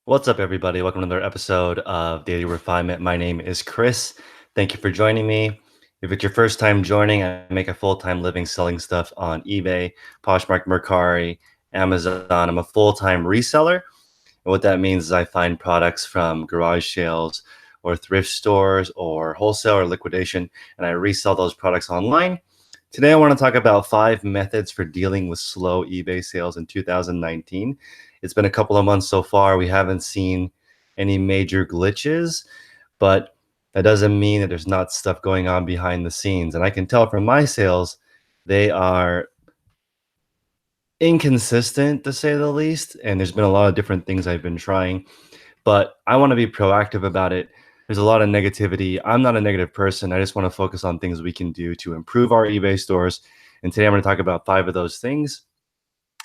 What's up, everybody? Welcome to another episode of Daily Refinement. My name is Chris. Thank you for joining me. If it's your first time joining, I make a full-time living selling stuff on eBay, Poshmark, Mercari, Amazon. I'm a full-time reseller. And what that means is I find products from garage sales or thrift stores or wholesale or liquidation, and I resell those products online. Today, I want to talk about 5 methods for dealing with slow eBay sales in 2019. It's been a couple of months so far. We haven't seen any major glitches, but that doesn't mean that there's not stuff going on behind the scenes. And I can tell from my sales, they are inconsistent to say the least. And there's been a lot of different things I've been trying, but I want to be proactive about it. There's a lot of negativity. I'm not a negative person. I just want to focus on things we can do to improve our eBay stores. And today I'm going to talk about 5 of those things.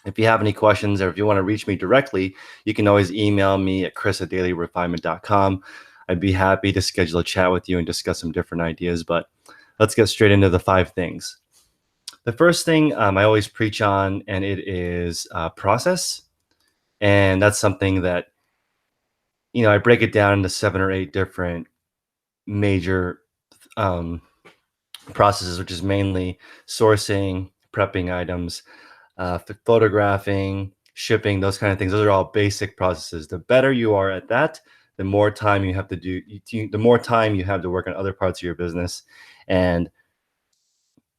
If you have any questions or if you want to reach me directly, you can always email me at chris@dailyrefinement.com. I'd be happy to schedule a chat with you and discuss some different ideas, but let's get straight into the 5 things. The first thing I always preach on, and it is process. And that's something that, I break it down into 7 or 8 different major um, processes, which is mainly sourcing, prepping items, photographing, shipping, those kind of things. Those are all basic processes. The better you are at that, the more time you have to do, the more time you have to work on other parts of your business. And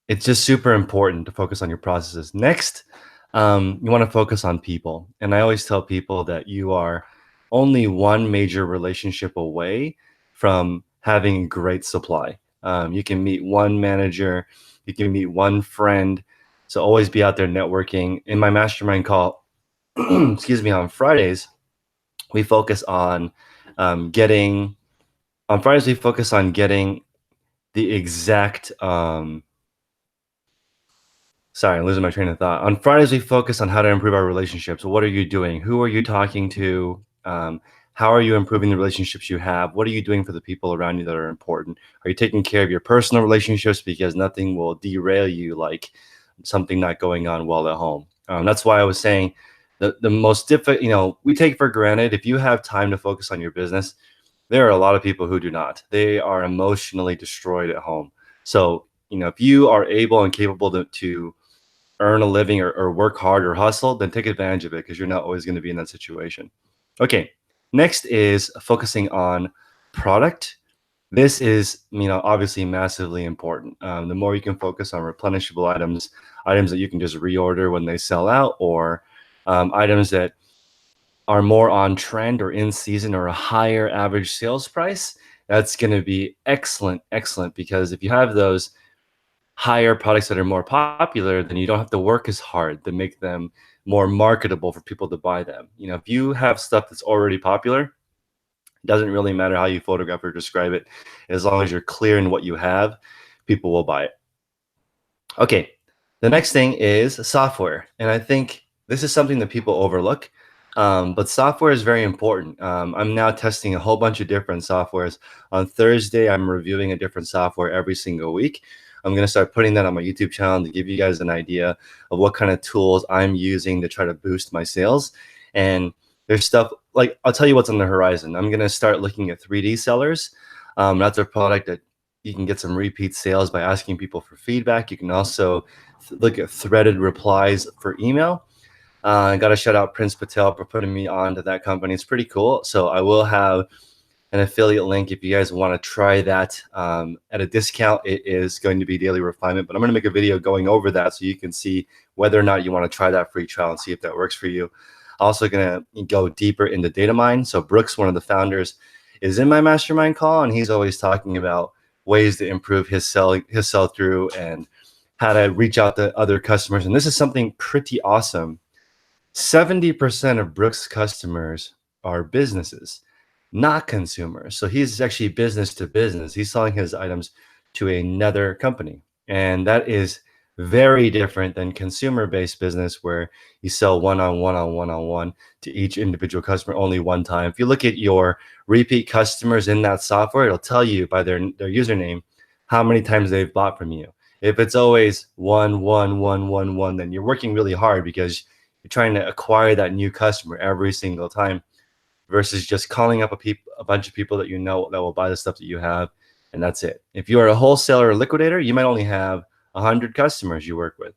it's just super important to focus on your processes. Next, you want to focus on people. And I always tell people that you are only one major relationship away from having great supply. You can meet one manager, you can meet one friend. So always be out there networking. In my mastermind call, excuse me, on Fridays, we focus on getting, on Fridays, we focus on getting the exact, sorry, I'm losing my train of thought. On Fridays, we focus on how to improve our relationships. What are you doing? Who are you talking to? How are you improving the relationships you have? What are you doing for the people around you that are important? Are you taking care of your personal relationships? Because nothing will derail you like something not going on well at home. That's why I was saying the most difficult, we take for granted if you have time to focus on your business. There are a lot of people who do not. They are emotionally destroyed at home. So, if you are able and capable to earn a living or work hard or hustle, then take advantage of it because you're not always going to be in that situation. Okay, next is focusing on product. This is, obviously massively important. The more you can focus on replenishable items that you can just reorder when they sell out, or items that are more on trend or in season or a higher average sales price, that's going to be excellent, because if you have those higher products that are more popular, then you don't have to work as hard to make them more marketable for people to buy them. If you have stuff that's already popular, it doesn't really matter how you photograph or describe it. As long as you're clear in what you have, people will buy it. Okay, the next thing is software. And I think this is something that people overlook, but software is very important. I'm now testing a whole bunch of different softwares. On Thursday, I'm reviewing a different software every single week. I'm going to start putting that on my YouTube channel to give you guys an idea of what kind of tools I'm using to try to boost my sales. And there's stuff like, I'll tell you what's on the horizon. I'm going to start looking at 3D sellers. That's a product that you can get some repeat sales by asking people for feedback. You can also look at threaded replies for email. I got to shout out Prince Patel for putting me on to that company. It's pretty cool. So I will have an affiliate link if you guys want to try that at a discount. It is going to be Daily Refinement, but I'm going to make a video going over that so you can see whether or not you want to try that free trial and see if that works for you. Also going to go deeper into data mine. So Brooks, one of the founders, is in my mastermind call, and he's always talking about ways to improve his sell through and how to reach out to other customers. And this is something pretty awesome. 70% of Brooks' customers are businesses, not consumers. So he's actually business to business. He's selling his items to another company. And that is very different than consumer-based business where you sell one-on-one to each individual customer only one time. If you look at your repeat customers in that software, it'll tell you by their username how many times they've bought from you. If it's always one, then you're working really hard because you're trying to acquire that new customer every single time, versus just calling up a bunch of people that you know that will buy the stuff that you have, and that's it. If you are a wholesaler or liquidator, you might only have 100 customers you work with.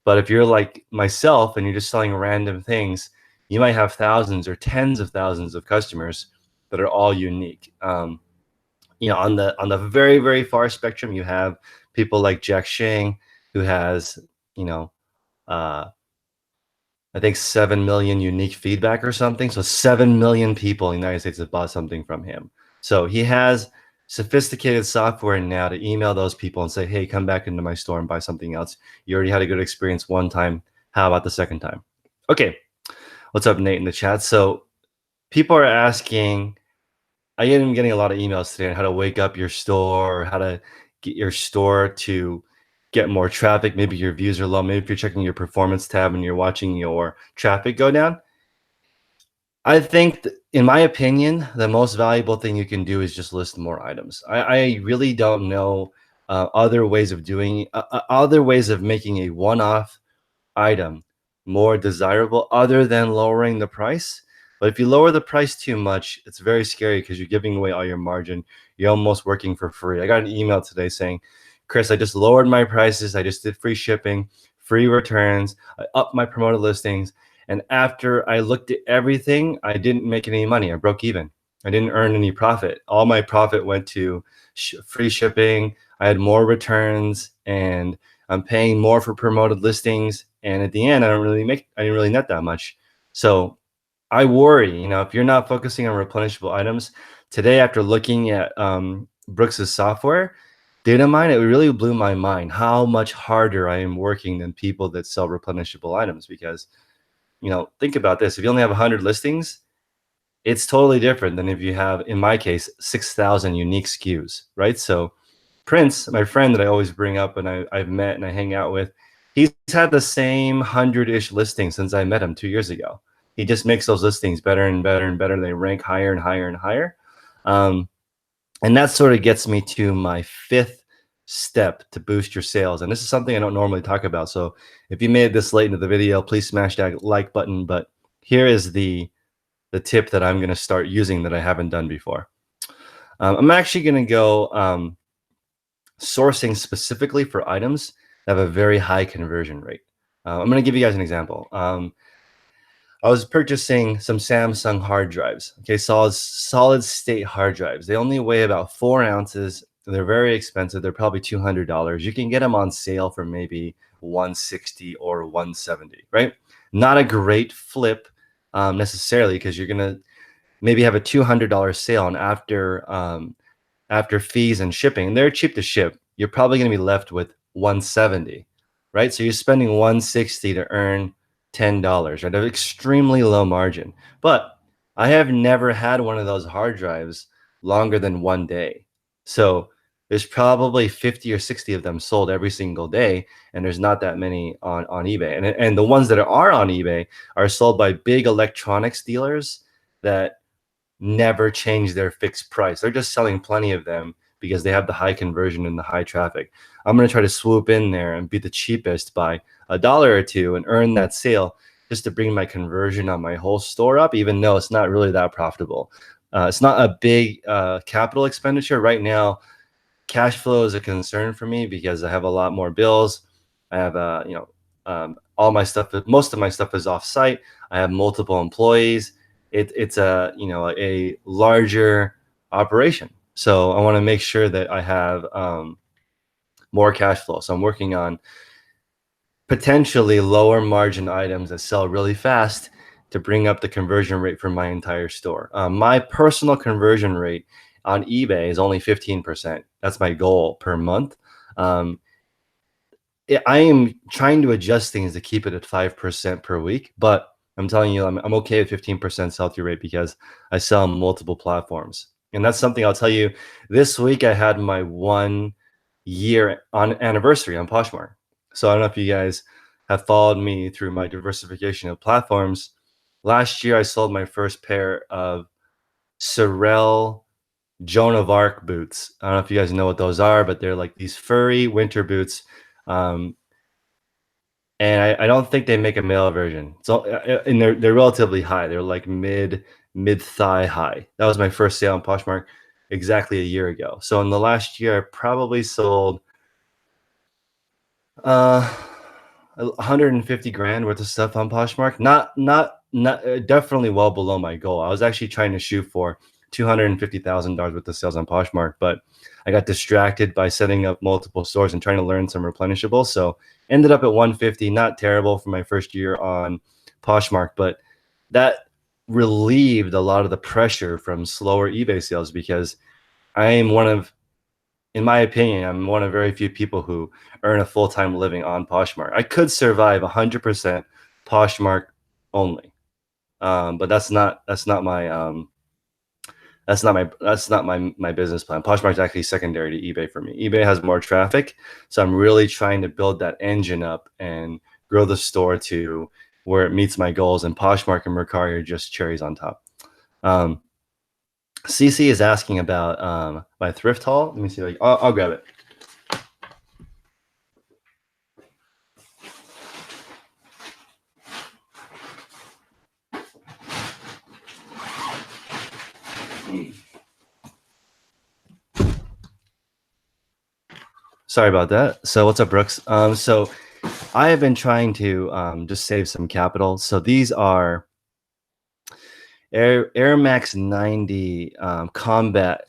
But if you're like myself and you're just selling random things, you might have thousands or tens of thousands of customers that are all unique. On the very very far spectrum, you have people like Jack Shang, who has you know uh, I think 7 million unique feedback or something. So 7 million people in the United States have bought something from him. So he has sophisticated software now to email those people and say, hey, come back into my store and buy something else. You already had a good experience one time. How about the second time? Okay. What's up, Nate, in the chat? So people are asking, I am getting a lot of emails today on how to wake up your store, or how to get your store to get more traffic. Maybe your views are low. Maybe if you're checking your performance tab and you're watching your traffic go down. I think, in my opinion, the most valuable thing you can do is just list more items. I really don't know other ways of doing, other ways of making a one-off item more desirable other than lowering the price. But if you lower the price too much, it's very scary because you're giving away all your margin. You're almost working for free. I got an email today saying, Chris, I just lowered my prices. I just did free shipping, free returns. I upped my promoted listings. And after I looked at everything, I didn't make any money. I broke even. I didn't earn any profit. All my profit went to free shipping. I had more returns, and I'm paying more for promoted listings. And at the end, I didn't really net that much. So I worry, if you're not focusing on replenishable items today, after looking at Brooks's software, data mine, it really blew my mind how much harder I am working than people that sell replenishable items. Because, think about this. If you only have 100 listings, it's totally different than if you have, in my case, 6,000 unique SKUs, right? So Prince, my friend that I always bring up and I've met and I hang out with, he's had the same 100-ish listings since I met him 2 years ago. He just makes those listings better and better and better. They rank higher and higher and higher. And that sort of gets me to my fifth step to boost your sales. And this is something I don't normally talk about. So if you made it this late into the video, please smash that like button. But here is the tip that I'm going to start using that I haven't done before. I'm actually going to go sourcing specifically for items that have a very high conversion rate. I'm going to give you guys an example. I was purchasing some Samsung hard drives. Okay, solid state hard drives. They only weigh about 4 ounces. They're very expensive. They're probably $200. You can get them on sale for maybe $160 or $170, right? Not a great flip necessarily, because you're gonna maybe have a $200 sale, and after fees and shipping, and they're cheap to ship, you're probably going to be left with 170, right? So you're spending 160 to earn $10, right? An extremely low margin. But I have never had one of those hard drives longer than 1 day. So there's probably 50 or 60 of them sold every single day, and there's not that many on eBay. And the ones that are on eBay are sold by big electronics dealers that never change their fixed price. They're just selling plenty of them because they have the high conversion and the high traffic. I'm going to try to swoop in there and be the cheapest by $1 or $2 and earn that sale, just to bring my conversion on my whole store up, even though it's not really that profitable. It's not a big capital expenditure right now. Cash flow is a concern for me because I have a lot more bills. I have all my stuff, most of my stuff is off site. I have multiple employees. It's a larger operation. So I want to make sure that I have more cash flow. So I'm working on potentially lower margin items that sell really fast to bring up the conversion rate for my entire store. My personal conversion rate on eBay is only 15%. That's my goal per month. I am trying to adjust things to keep it at 5% per week, but I'm telling you, I'm okay with 15% sell-through rate because I sell on multiple platforms. And that's something I'll tell you. This week I had my 1-year anniversary on Poshmark. So I don't know if you guys have followed me through my diversification of platforms. Last year I sold my first pair of Sorel Joan of Arc boots. I don't know if you guys know what those are, but they're like these furry winter boots. And I don't think they make a male version. So and they're relatively high. They're like mid mid-thigh high. That was my first sale on Poshmark exactly a year ago. So in the last year, I probably sold uh 150 grand worth of stuff on Poshmark. Not definitely well below my goal. I was actually trying to shoot for $250,000 worth of sales on Poshmark, but I got distracted by setting up multiple stores and trying to learn some replenishables. So ended up at 150. Not terrible for my first year on Poshmark, but that relieved a lot of the pressure from slower eBay sales because I am one of, in my opinion, I'm one of very few people who earn a full-time living on Poshmark. I could survive 100% Poshmark only, but that's not my business plan. Poshmark is actually secondary to eBay for me. eBay has more traffic, so I'm really trying to build that engine up and grow the store to where it meets my goals. And Poshmark and Mercari are just cherries on top. CC is asking about my thrift haul. Let me see. I'll grab it. Sorry about that. So what's up, Brooks? So I have been trying to just save some capital. So these are Air Max 90 combat.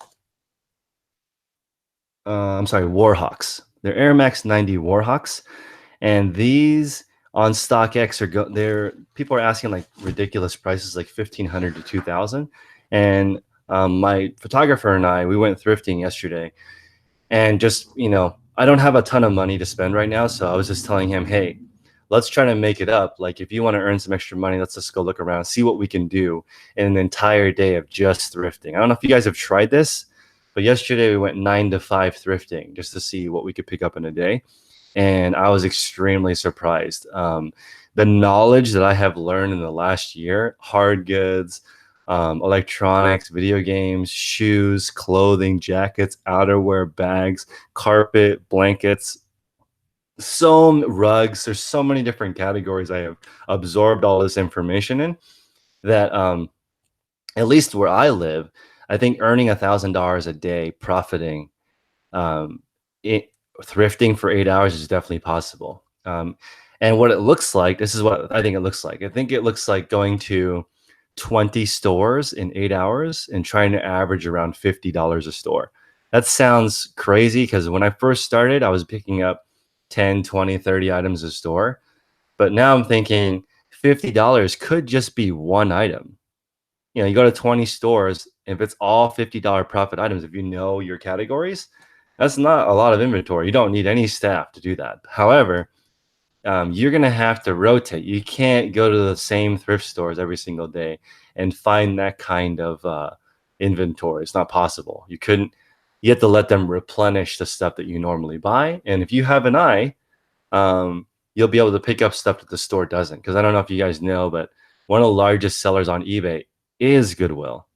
I'm sorry, Warhawks. They're Air Max 90 Warhawks, and these on StockX they're people are asking like ridiculous prices, like 1,500 to 2,000. And my photographer and we went thrifting yesterday, and just, I don't have a ton of money to spend right now, so I was just telling him, hey, let's try to make it up. Like, if you want to earn some extra money, let's just go look around, see what we can do in an entire day of just thrifting. I don't know if you guys have tried this, but yesterday we went 9 to 5 thrifting just to see what we could pick up in a day, and I was extremely surprised. The knowledge that I have learned in the last year: hard goods, electronics, video games, shoes, clothing, jackets, outerwear, bags, carpet, blankets, rugs. There's so many different categories I have absorbed all this information in that, at least where I live, I think earning $1,000 a day profiting, um, it, thrifting for 8 hours is definitely possible. And what it looks like, this is what I think it looks like. I think it looks like going to 20 stores in 8 hours and trying to average around $50 a store. That sounds crazy because when I first started, I was picking up 10, 20, 30 items a store. But now I'm thinking $50 could just be one item. You go to 20 stores, if it's all $50 profit items, if you know your categories, that's not a lot of inventory. You don't need any staff to do that. However, you're going to have to rotate. You can't go to the same thrift stores every single day and find that kind of inventory. It's not possible. You have to let them replenish the stuff that you normally buy. And if you have an eye, you'll be able to pick up stuff that the store doesn't. Because I don't know if you guys know, but one of the largest sellers on eBay is Goodwill,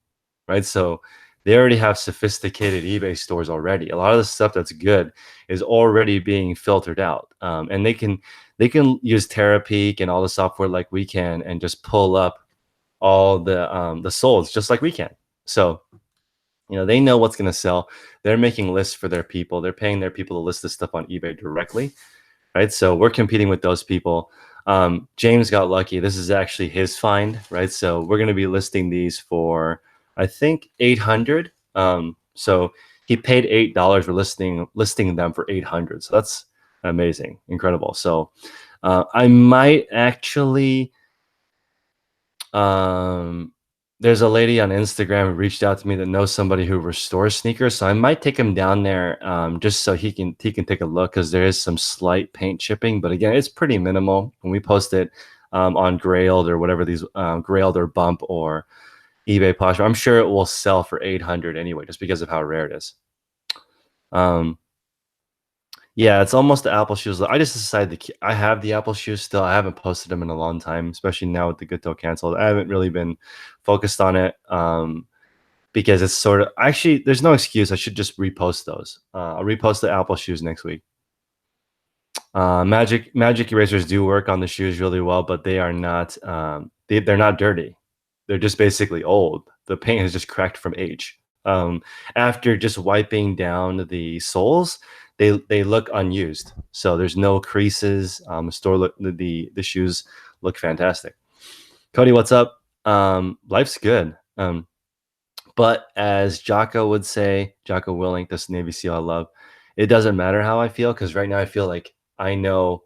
right? So they already have sophisticated eBay stores already. A lot of the stuff that's good is already being filtered out, and they can use Terapeak and all the software like we can, and just pull up all the solds just like we can. So they know what's going to sell. They're making lists for their people. They're paying their people to list this stuff on eBay directly, right? So we're competing with those people. James got lucky. This is actually his find, right? So we're going to be listing these for, I think, 800. So he paid $8 for listing them for 800. So that's amazing, incredible. So I might actually, there's a lady on Instagram who reached out to me that knows somebody who restores sneakers. So I might take him down there, just so he can take a look, because there is some slight paint chipping, but again, it's pretty minimal. When we post it on Grailed or whatever these, Grailed or Bump or eBay Poshmark, I'm sure it will sell for 800 anyway, just because of how rare it is. Yeah, it's almost the Apple shoes. I just decided I have the Apple shoes still. I haven't posted them in a long time, especially now with the Good Till canceled. I haven't really been focused on it, because it's sort of, actually, there's no excuse. I should just repost those. I'll repost the Apple shoes next week. Magic erasers do work on the shoes really well, but they are not, they're not dirty. they're just basically old. The paint has just cracked from age. After just wiping down the soles, they look unused. So there's no creases. Store look the shoes look fantastic. Cody, what's up? Life's good. But as Jocko would say, Jocko Willink, this Navy SEAL I love, it doesn't matter how I feel, because right now I feel like I know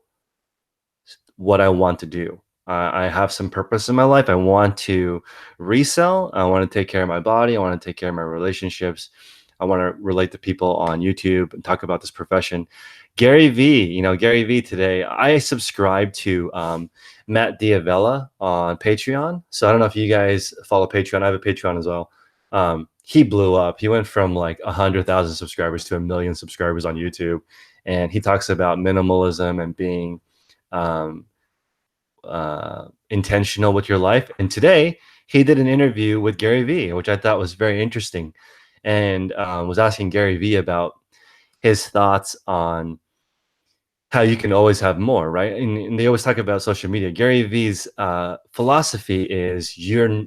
what I want to do. I have some purpose in my life. I want to resell. I want to take care of my body. I want to take care of my relationships. I want to relate to people on YouTube and talk about this profession. Gary V, Gary V today, I subscribe to Matt Diavella on Patreon. So I don't know if you guys follow Patreon. I have a Patreon as well. He blew up. He went from like 100,000 subscribers to 1 million subscribers on YouTube. And he talks about minimalism and being intentional with your life. And today he did an interview with Gary Vee, which I thought was very interesting, and was asking Gary Vee about his thoughts on how you can always have more, right? And they always talk about social media. Gary Vee's philosophy is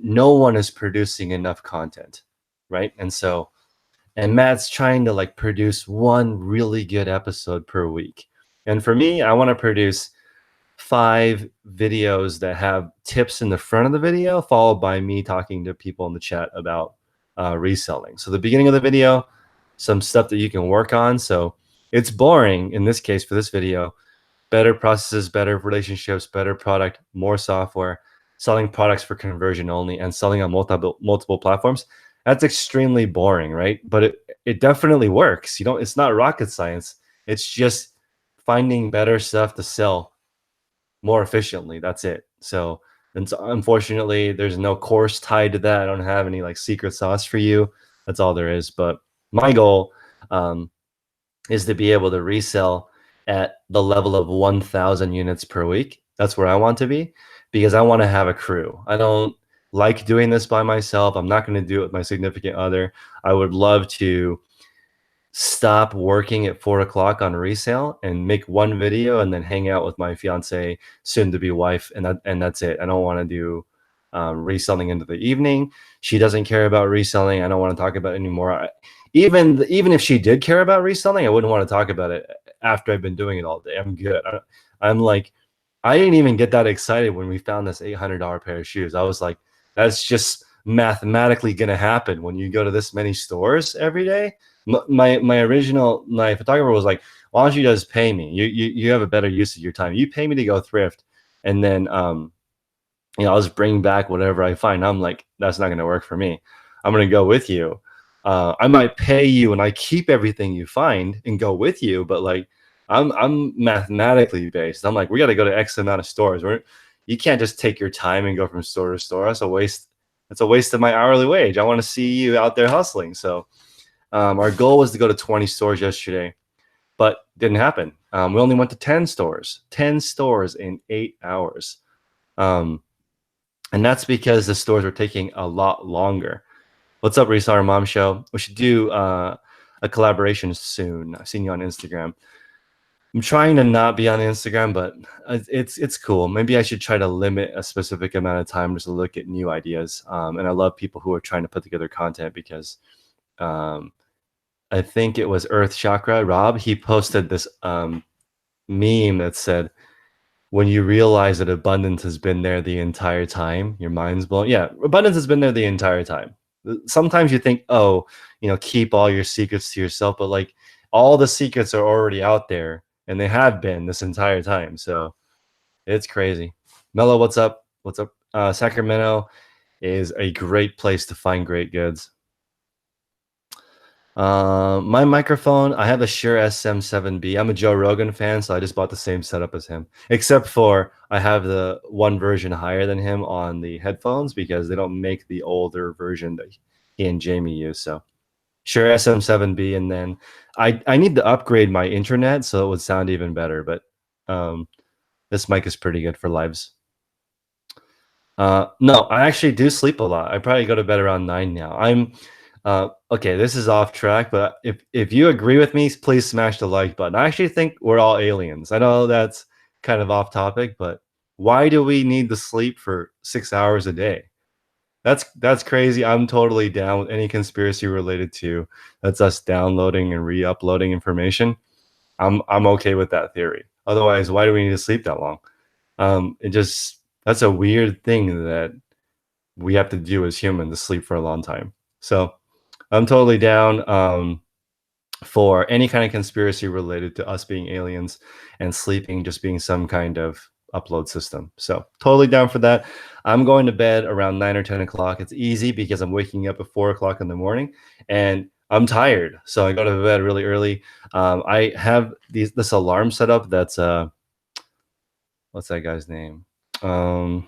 no one is producing enough content, right? And Matt's trying to like produce one really good episode per week. And for me, I want to produce 5 videos that have tips in the front of the video, followed by me talking to people in the chat about reselling. So the beginning of the video, some stuff that you can work on. So it's boring in this case for this video. Better processes, better relationships, better product, more software, selling products for conversion only, and selling on multiple platforms. That's extremely boring, right? But it definitely works. It's not rocket science. It's just finding better stuff to sell more efficiently. That's it. So unfortunately, there's no course tied to that. I don't have any like secret sauce for you. That's all there is. But my goal is to be able to resell at the level of 1,000 units per week. That's where I want to be, because I want to have a crew. I don't like doing this by myself. I'm not going to do it with my significant other. I would love to stop working at 4 o'clock on resale and make one video and then hang out with my fiance, soon to be wife, and that's it. I don't want to do reselling into the evening. She doesn't care about reselling. I don't want to talk about it anymore. Even if she did care about reselling, I wouldn't want to talk about it after I've been doing it all day. I'm good. I'm like, I didn't even get that excited when we found this $800 pair of shoes. I was like, that's just mathematically going to happen when you go to this many stores every day. My photographer was like, why don't you just pay me? You have a better use of your time. You pay me to go thrift, and then I'll just bring back whatever I find. I'm like, that's not going to work for me. I'm going to go with you. I might pay you and I keep everything you find and go with you, but like I'm mathematically based. I'm like, we got to go to X amount of stores. You can't just take your time and go from store to store. That's a waste. That's a waste of my hourly wage. I want to see you out there hustling. So our goal was to go to 20 stores yesterday, but didn't happen. We only went to 10 stores in 8 hours. And that's because the stores were taking a lot longer. What's up, Reseller Mom Show? We should do a collaboration soon. I've seen you on Instagram. I'm trying to not be on Instagram, but it's cool. Maybe I should try to limit a specific amount of time just to look at new ideas. And I love people who are trying to put together content, because I think it was Earth Chakra, Rob. He posted this meme that said, when you realize that abundance has been there the entire time, your mind's blown. Yeah, abundance has been there the entire time. Sometimes you think, oh, keep all your secrets to yourself, but like all the secrets are already out there, and they have been this entire time. So it's crazy. Mello, what's up? What's up? Sacramento is a great place to find great goods. My microphone, I have a Shure SM7B. I'm a Joe Rogan fan, so I just bought the same setup as him, except for I have the one version higher than him on the headphones, because they don't make the older version that he and Jamie use. So Shure SM7B, and then I need to upgrade my internet so it would sound even better, but this mic is pretty good for lives. No, I actually do sleep a lot. I probably go to bed around 9 now. Okay, this is off track, but if you agree with me, please smash the like button. I actually think we're all aliens. I know that's kind of off topic, but why do we need to sleep for 6 hours a day? That's crazy. I'm totally down with any conspiracy related to that's us downloading and re-uploading information. I'm okay with that theory. Otherwise, why do we need to sleep that long? It just that's a weird thing that we have to do as humans to sleep for a long time. So I'm totally down. For any kind of conspiracy related to us being aliens and sleeping just being some kind of upload system. So totally down for that. I'm going to bed around 9 or 10 o'clock. It's easy because I'm waking up at 4 o'clock in the morning and I'm tired. So I go to bed really early. I have this alarm set up that's what's that guy's name? Um,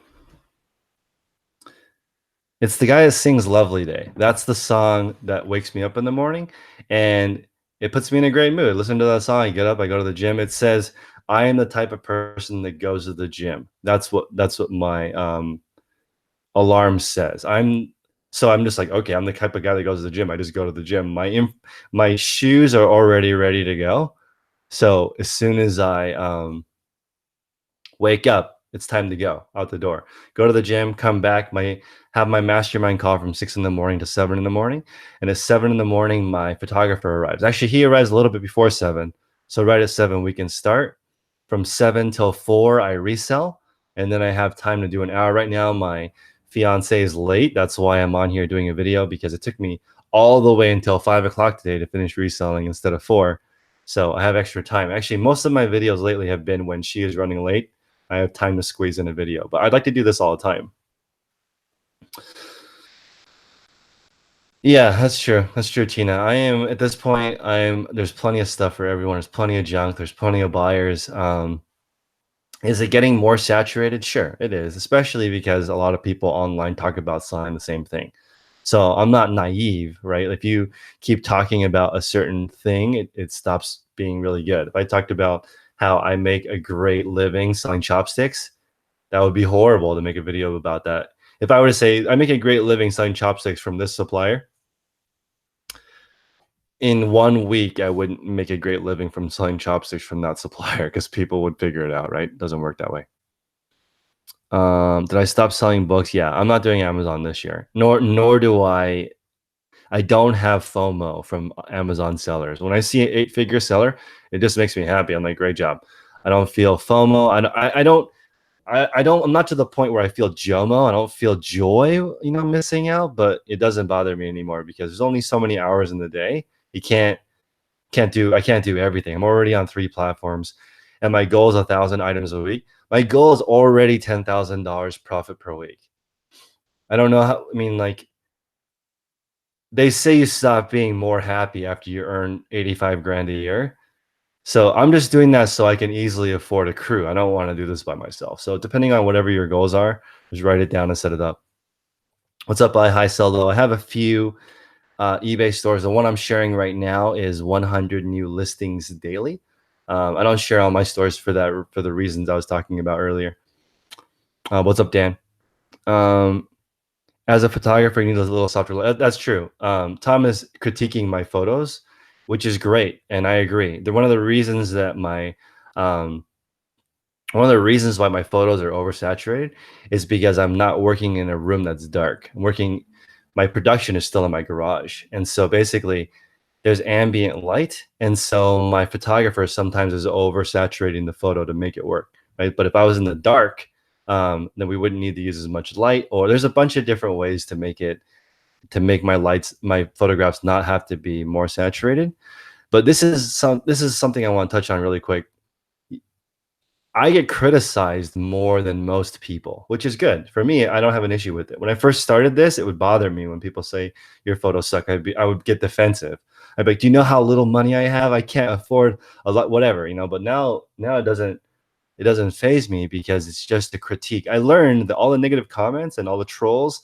It's the guy that sings "Lovely Day." That's the song that wakes me up in the morning, and it puts me in a great mood. Listen to that song, I get up, I go to the gym. It says, "I am the type of person that goes to the gym." That's what my, alarm says. I'm just like, "Okay, I'm the type of guy that goes to the gym. I just go to the gym." My shoes are already ready to go. So, as soon as I, wake up, it's time to go out the door, go to the gym, come back, my have my mastermind call from 6 in the morning to 7 in the morning, and at 7 in the morning my photographer arrives. Actually, he arrives a little bit before 7, so right at 7 we can start. From 7 till 4 I resell, and then I have time to do an hour. Right now my fiance is late, that's why I'm on here doing a video, because it took me all the way until 5 o'clock today to finish reselling instead of 4. So I have extra time. Actually, most of my videos lately have been when she is running late. I have time to squeeze in a video, but I'd like to do this all the time. Yeah, that's true. That's true, Tina. I am at this point, there's plenty of stuff for everyone. There's plenty of junk. There's plenty of buyers. Is it getting more saturated? Sure, it is, especially because a lot of people online talk about selling the same thing. So I'm not naive, right? If you keep talking about a certain thing, it stops being really good. If I talked about how I make a great living selling chopsticks, that would be horrible to make a video about that. If I were to say, I make a great living selling chopsticks from this supplier, in 1 week, I wouldn't make a great living from selling chopsticks from that supplier because people would figure it out, right? It doesn't work that way. Did I stop selling books? Yeah, I'm not doing Amazon this year. Nor do I don't have FOMO from Amazon sellers. When I see an eight-figure seller, it just makes me happy. I'm like, great job. I don't feel FOMO. I'm not to the point where I feel JOMO. I don't feel joy, missing out, but it doesn't bother me anymore because there's only so many hours in the day. You I can't do everything. I'm already on 3 platforms and my goal is 1,000 items a week. My goal is already $10,000 profit per week. I don't know how, I mean, like, they say you stop being more happy after you earn 85 grand a year. So I'm just doing that so I can easily afford a crew. I don't want to do this by myself. So depending on whatever your goals are, just write it down and set it up. What's up, buy high, sell low? I have a few eBay stores. The one I'm sharing right now is 100 new listings daily. I don't share all my stores for the reasons I was talking about earlier. What's up, Dan? Um, as a photographer, you need a little softer. That's true. Tom is critiquing my photos, which is great, and I agree. They're um, one of the reasons why my photos are oversaturated is because I'm not working in a room that's dark. My production is still in my garage, and so basically there's ambient light, and so my photographer sometimes is oversaturating the photo to make it work, right? But if I was in the dark, then we wouldn't need to use as much light, or there's a bunch of different ways to make my photographs not have to be more saturated. But this is something I want to touch on really quick. I get criticized more than most people, which is good. For me, I don't have an issue with it. When I first started this, it would bother me when people say your photos suck. I would get defensive. I'd be like, do you know how little money I have? I can't afford a lot, whatever, But now it doesn't phase me because it's just a critique. I learned that all the negative comments and all the trolls,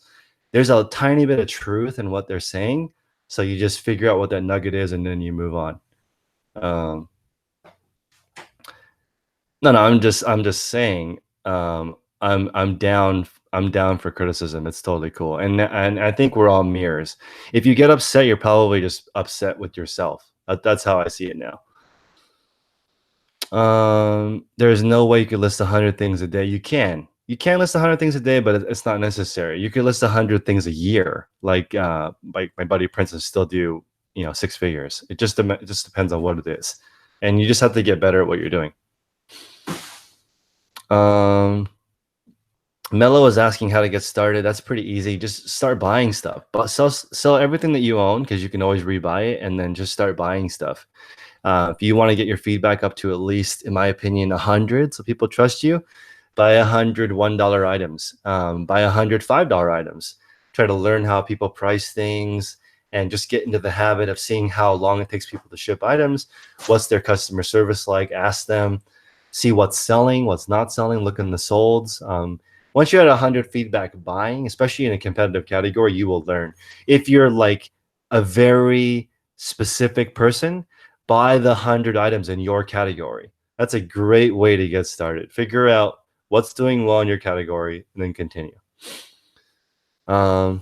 there's a tiny bit of truth in what they're saying. So you just figure out what that nugget is and then you move on. Um, No, no, I'm just saying, I'm down for criticism. It's totally cool. And I think we're all mirrors. If you get upset, you're probably just upset with yourself. That's how I see it now. There's no way you could list 100 things a day. You can. You can't list 100 things a day, but it's not necessary. You could list 100 things a year. Like my buddy Prince still do, 6 figures. It just depends on what it is, and you just have to get better at what you're doing. Mello is asking how to get started. That's pretty easy. Just start buying stuff, but sell everything that you own, because you can always rebuy it, and then just start buying stuff. If you want to get your feedback up to at least, in my opinion, 100, so people trust you, buy 100 $1 items, buy 100 $5 items. Try to learn how people price things, and just get into the habit of seeing how long it takes people to ship items. What's their customer service like? Ask them. See what's selling, what's not selling. Look in the solds. Once you're at 100 feedback buying, especially in a competitive category, you will learn. If you're like a very specific person, buy the 100 items in your category. That's a great way to get started. Figure out what's doing well in your category, and then continue. Do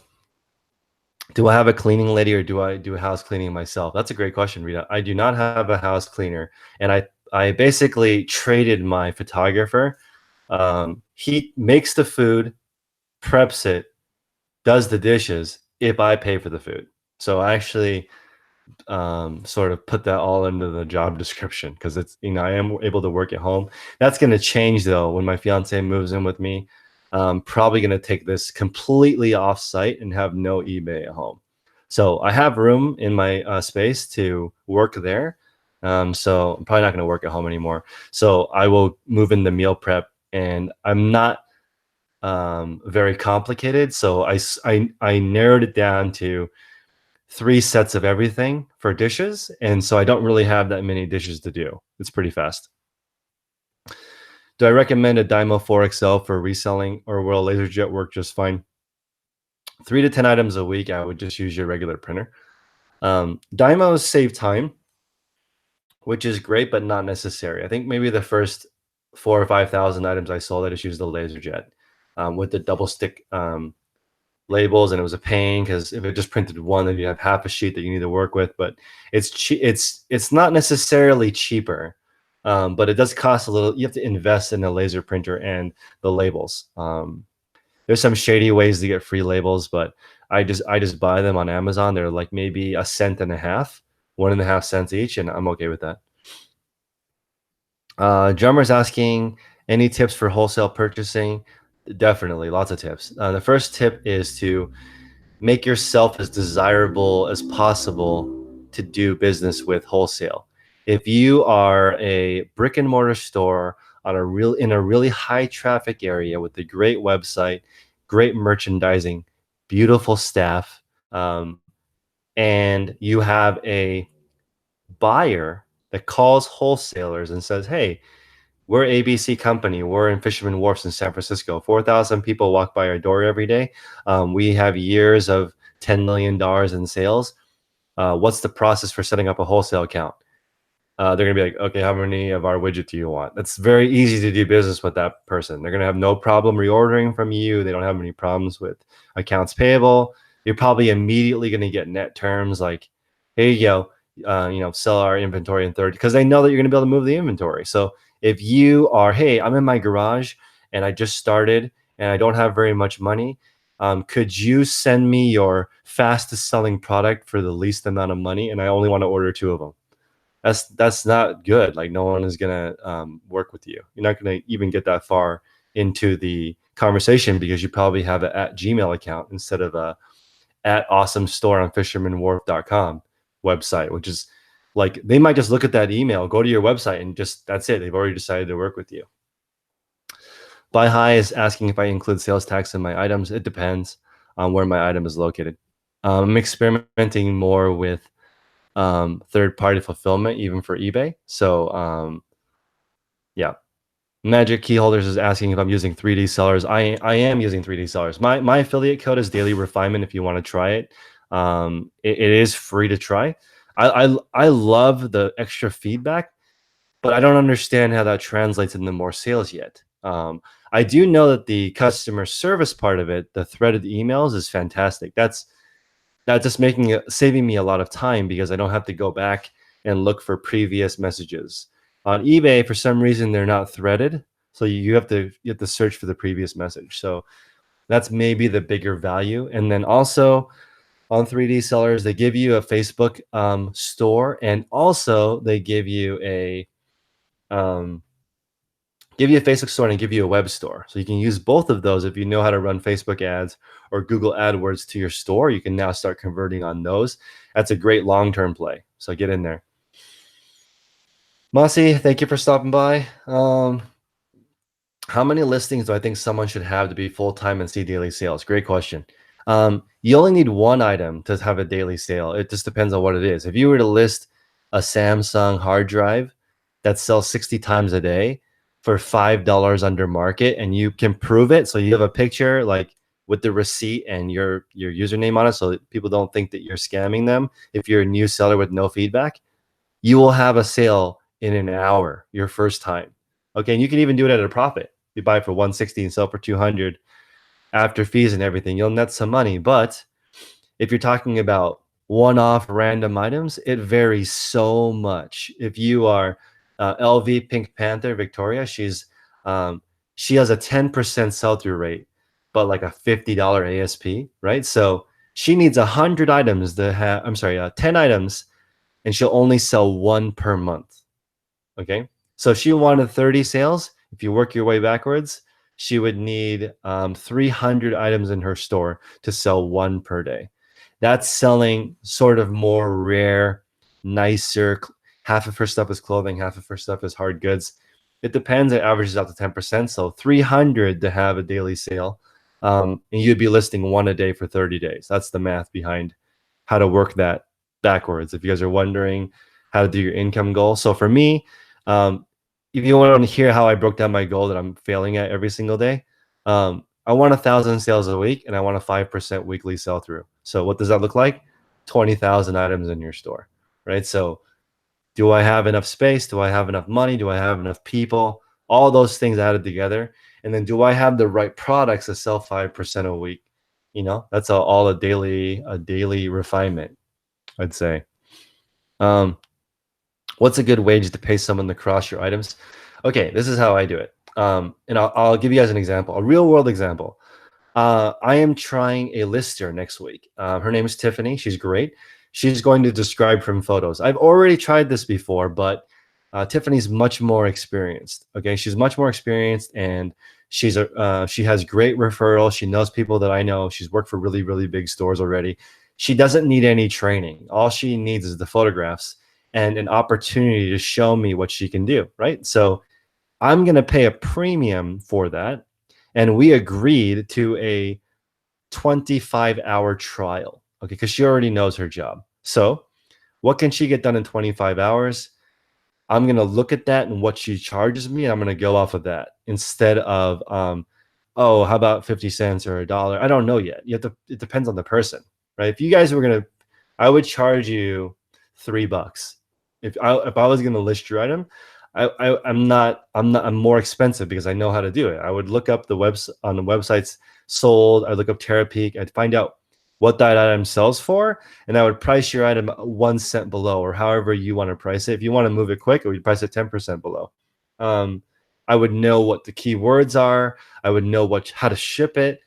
I have a cleaning lady, or do I do house cleaning myself? That's a great question, Rita. I do not have a house cleaner, and I basically traded my photographer. He makes the food, preps it, does the dishes if I pay for the food. So I actually sort of put that all into the job description, because it's, I am able to work at home. That's going to change though when my fiance moves in with me. Probably going to take this completely off site and have no eBay at home. So I have room in my space to work there. So I'm probably not going to work at home anymore. So I will move into meal prep, and I'm not very complicated. So I narrowed it down to 3 sets of everything for dishes. And so I don't really have that many dishes to do. It's pretty fast. Do I recommend a Dymo 4XL for reselling, or will LaserJet work just fine? 3 to 10 items a week, I would just use your regular printer. Dymos save time, which is great, but not necessary. I think maybe the first 4,000 or 5,000 items I sold, I just used the LaserJet with the double stick labels, and it was a pain, because if it just printed one, then you have half a sheet that you need to work with. But it's not necessarily cheaper, but it does cost a little. You have to invest in a laser printer and the labels. There's some shady ways to get free labels, but I just buy them on Amazon. They're like maybe 1.5 cents, 1.5 cents each, and I'm okay with that. Drummer's asking, any tips for wholesale purchasing? Definitely, lots of tips. The first tip is to make yourself as desirable as possible to do business with wholesale. If you are a brick and mortar store in a really high traffic area with a great website, great merchandising, beautiful staff, and you have a buyer that calls wholesalers and says, "Hey, we're ABC company. We're in Fisherman Wharfs in San Francisco. 4,000 people walk by our door every day. We have years of $10 million in sales. What's the process for setting up a wholesale account?" They're going to be like, "Okay, how many of our widget do you want?" It's very easy to do business with that person. They're going to have no problem reordering from you. They don't have any problems with accounts payable. You're probably immediately going to get net terms like, "Here you go, sell our inventory in 30," because they know that you're going to be able to move the inventory. So if you are, "Hey, I'm in my garage and I just started and I don't have very much money. Could you send me your fastest selling product for the least amount of money? And I only want to order 2 of them." That's not good. Like, no one is gonna work with you. You're not gonna even get that far into the conversation, because you probably have an @Gmail account instead of a @awesomestore on fishermanwharf.com website, which is like, they might just look at that email, go to your website, and just, that's it. They've already decided to work with you. Buy High is asking if I include sales tax in my items. It depends on where my item is located. I'm experimenting more with third-party fulfillment, even for eBay. So yeah. Magic Key Holders is asking if I'm using 3D sellers. I am using 3D sellers. My affiliate code is Daily Refinement if you want to try it. It is free to try. I love the extra feedback, but I don't understand how that translates into more sales yet. I do know that the customer service part of it, the threaded emails, is fantastic. That's just saving me a lot of time, because I don't have to go back and look for previous messages. On eBay, for some reason, they're not threaded. So you have to search for the previous message. So that's maybe the bigger value. And then also on 3D sellers, they give you a Facebook store, and also they give you a Facebook store and give you a web store. So you can use both of those. If you know how to run Facebook ads or Google AdWords to your store, you can now start converting on those. That's a great long-term play. So get in there. Mossy, thank you for stopping by. How many listings do I think someone should have to be full-time and see daily sales? Great question. You only need one item to have a daily sale. It just depends on what it is. If you were to list a Samsung hard drive that sells 60 times a day for $5 under market, and you can prove it, so you have a picture like with the receipt and your username on it, so that people don't think that you're scamming them. If you're a new seller with no feedback, you will have a sale in an hour your first time. Okay, and you can even do it at a profit. You buy it for 160 and sell for 200 after fees and everything. You'll net some money. But if you're talking about one-off random items, it varies so much. If you are LV Pink Panther Victoria, she has a 10% sell-through rate, but like a $50 ASP, right? So she needs 100 items to have, 10 items, and she'll only sell one per month. Okay. So if she wanted 30 sales, if you work your way backwards, she would need 300 items in her store to sell one per day. That's selling sort of more rare, nicer. Half of her stuff is clothing, half of her stuff is hard goods. It depends. It averages out to 10%. So 300 to have a daily sale. And you'd be listing one a day for 30 days. That's the math behind how to work that backwards. If you guys are wondering how to do your income goal. So for me, if you want to hear how I broke down my goal that I'm failing at every single day, I want 1,000 sales a week, and I want a 5% weekly sell through. So what does that look like? 20,000 items in your store, right? So do I have enough space? Do I have enough money? Do I have enough people? All those things added together. And then do I have the right products to sell 5% a week? You know, that's all a daily refinement, I'd say. What's a good wage to pay someone to cross your items? Okay, this is how I do it. And I'll give you guys an example, a real world example. I am trying a lister next week. Her name is Tiffany. She's great. She's going to describe from photos. I've already tried this before, but Tiffany's much more experienced. Okay, she's much more experienced, and she has great referrals. She knows people that I know. She's worked for really, really big stores already. She doesn't need any training. All she needs is the photographs and an opportunity to show me what she can do, right? So I'm going to pay a premium for that. And we agreed to a 25-hour trial, okay, because she already knows her job. So what can she get done in 25 hours? I'm going to look at that and what she charges me, and I'm going to go off of that instead of, oh, how about 50 cents or $1? I don't know yet. It depends on the person, right? If you guys were going to, I would charge you $3. If I was going to list your item, I'm more expensive because I know how to do it. I would look up the websites sold. I'd look up Terapeak. I'd find out what that item sells for, and I would price your item 1 cent below, or however you want to price it. If you want to move it quick, I would price it 10% below. I would know what the keywords are. I would know how to ship it.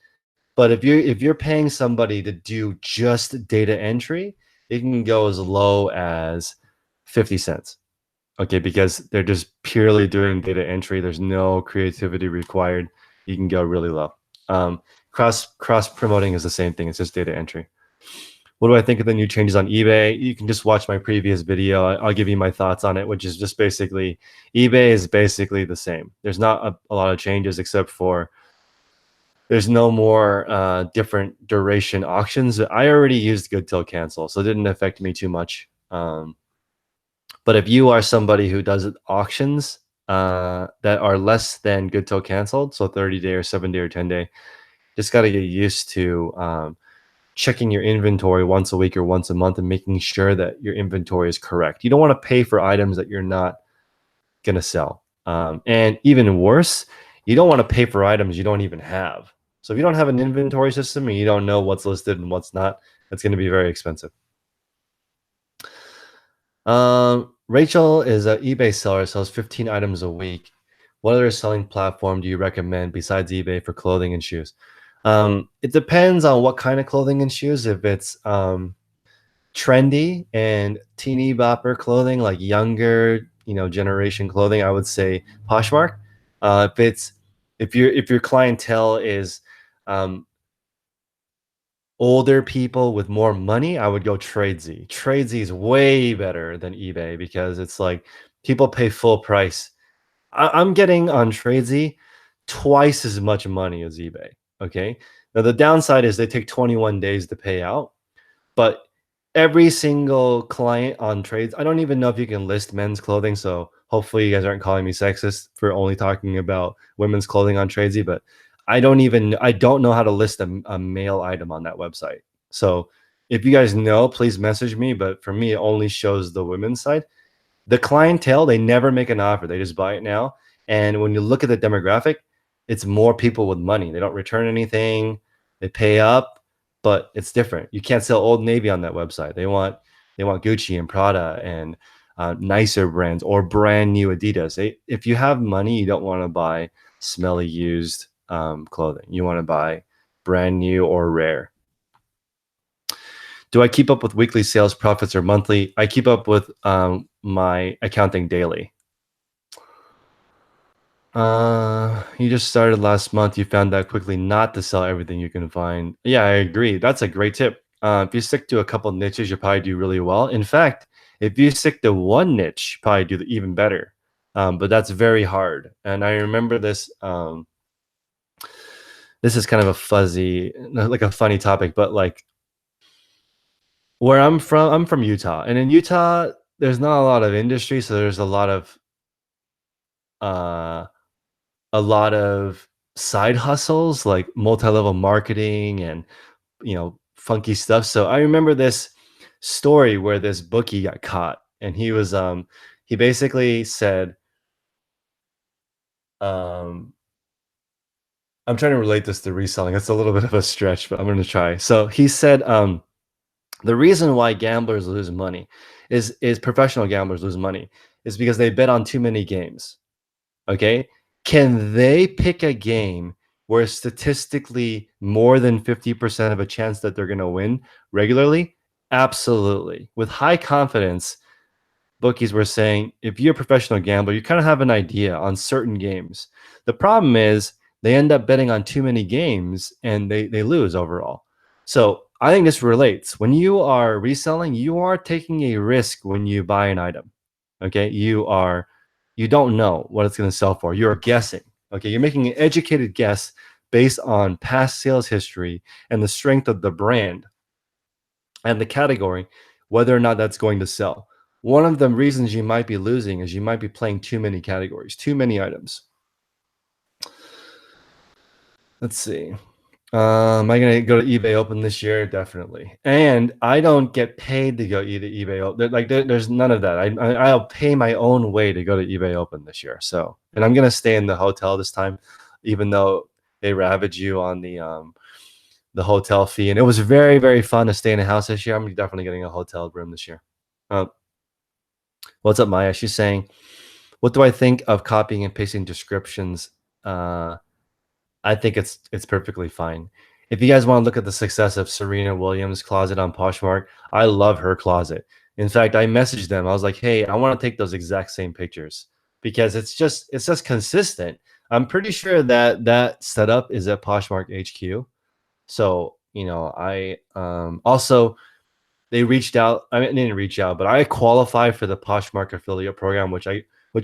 But if you're paying somebody to do just data entry, it can go as low as 50 cents. Okay, because they're just purely doing data entry. There's no creativity required. You can go really low. Cross promoting is the same thing. It's just data entry. What do I think of the new changes on eBay? You can just watch my previous video. I'll give you my thoughts on it, which is just basically eBay is basically the same. There's not a lot of changes except for there's no more different duration auctions. I already used good till cancel, so it didn't affect me too much. But if you are somebody who does auctions that are less than good till canceled, so 30-day or 7-day or 10-day, just got to get used to checking your inventory once a week or once a month and making sure that your inventory is correct. You don't want to pay for items that you're not going to sell. And even worse, you don't want to pay for items you don't even have. So if you don't have an inventory system and you don't know what's listed and what's not, that's going to be very expensive. Rachel is an eBay seller, sells 15 items a week. What other selling platform do you recommend besides eBay for clothing and shoes? It depends on what kind of clothing and shoes. If it's trendy and teeny bopper clothing, like younger, generation clothing, I would say Poshmark. If your clientele is um, older people with more money, I would go Tradesy. Tradesy is way better than eBay because it's like people pay full price. I'm getting on Tradesy twice as much money as eBay. Okay. Now the downside is they take 21 days to pay out, but every single client on trades, I don't even know if you can list men's clothing. So hopefully you guys aren't calling me sexist for only talking about women's clothing on Tradesy, but I don't know how to list a male item on that website. So if you guys know, please message me. But for me, it only shows the women's side. The clientele, they never make an offer. They just buy it now. And when you look at the demographic, it's more people with money. They don't return anything. They pay up, but it's different. You can't sell Old Navy on that website. They want Gucci and Prada and nicer brands or brand new Adidas. If you have money, you don't want to buy smelly used clothing. You want to buy brand new or rare. Do I keep up with weekly sales profits or monthly? I keep up with my accounting daily. You just started last month. You found out quickly not to sell everything you can find. Yeah, I agree. That's a great tip. If you stick to a couple niches, you'll probably do really well. In fact, if you stick to one niche, you probably do even better. But that's very hard. And I remember this. This is kind of a fuzzy, like a funny topic, but like where I'm from Utah, and in Utah, there's not a lot of industry, so there's uh, a lot of side hustles like multi-level marketing and funky stuff. So I remember this story where this bookie got caught, and he basically said, um, I'm trying to relate this to reselling. It's a little bit of a stretch, but I'm going to try. So he said, the reason why gamblers lose money is professional gamblers lose money is because they bet on too many games. Okay. Can they pick a game where statistically more than 50% of a chance that they're going to win regularly? Absolutely. With high confidence, bookies were saying if you're a professional gambler, you kind of have an idea on certain games. The problem is they end up betting on too many games and they lose overall. So I think this relates. When you are reselling, you are taking a risk when you buy an item. Okay. You don't know what it's going to sell for. You're guessing. Okay. You're making an educated guess based on past sales history and the strength of the brand and the category, whether or not that's going to sell. One of the reasons you might be losing is you might be playing too many categories, too many items. Let's see. Am I going to go to eBay Open this year? Definitely. And I don't get paid to go to eBay Open. There's none of that. I'll pay my own way to go to eBay Open this year. So, and I'm going to stay in the hotel this time, even though they ravage you on the hotel fee. And it was very, very fun to stay in a house this year. I'm definitely getting a hotel room this year. Uh, what's up, Maya? She's saying, what do I think of copying and pasting descriptions? I think it's perfectly fine. If you guys want to look at the success of Serena Williams' closet on Poshmark, I love her closet. In fact, I messaged them. I was like, "Hey, I want to take those exact same pictures because it's just consistent." I'm pretty sure that setup is at Poshmark HQ. So, I also they reached out. I mean, they didn't reach out, but I qualify for the Poshmark affiliate program, which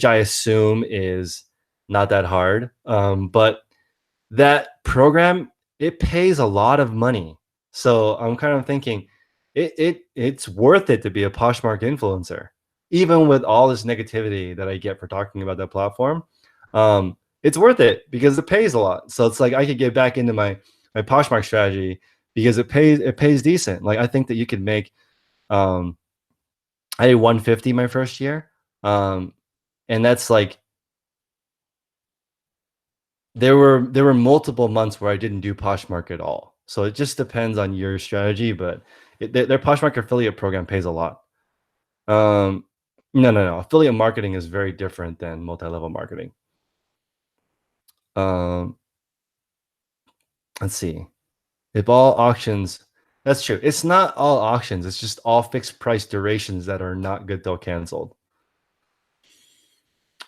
I assume is not that hard. But that program, it pays a lot of money. So I'm kind of thinking it's worth it to be a Poshmark influencer, even with all this negativity that I get for talking about that platform. It's worth it because it pays a lot. So it's like I could get back into my Poshmark strategy because it pays decent. Like I think that you could make um I did 150 my first year. And that's like there were multiple months where I didn't do Poshmark at all. So it just depends on your strategy, but their Poshmark affiliate program pays a lot. Um, no, no, no. Affiliate marketing is very different than multi-level marketing. Um, let's see. If all auctions, that's true. It's not all auctions. It's just all fixed price durations that are not good till canceled.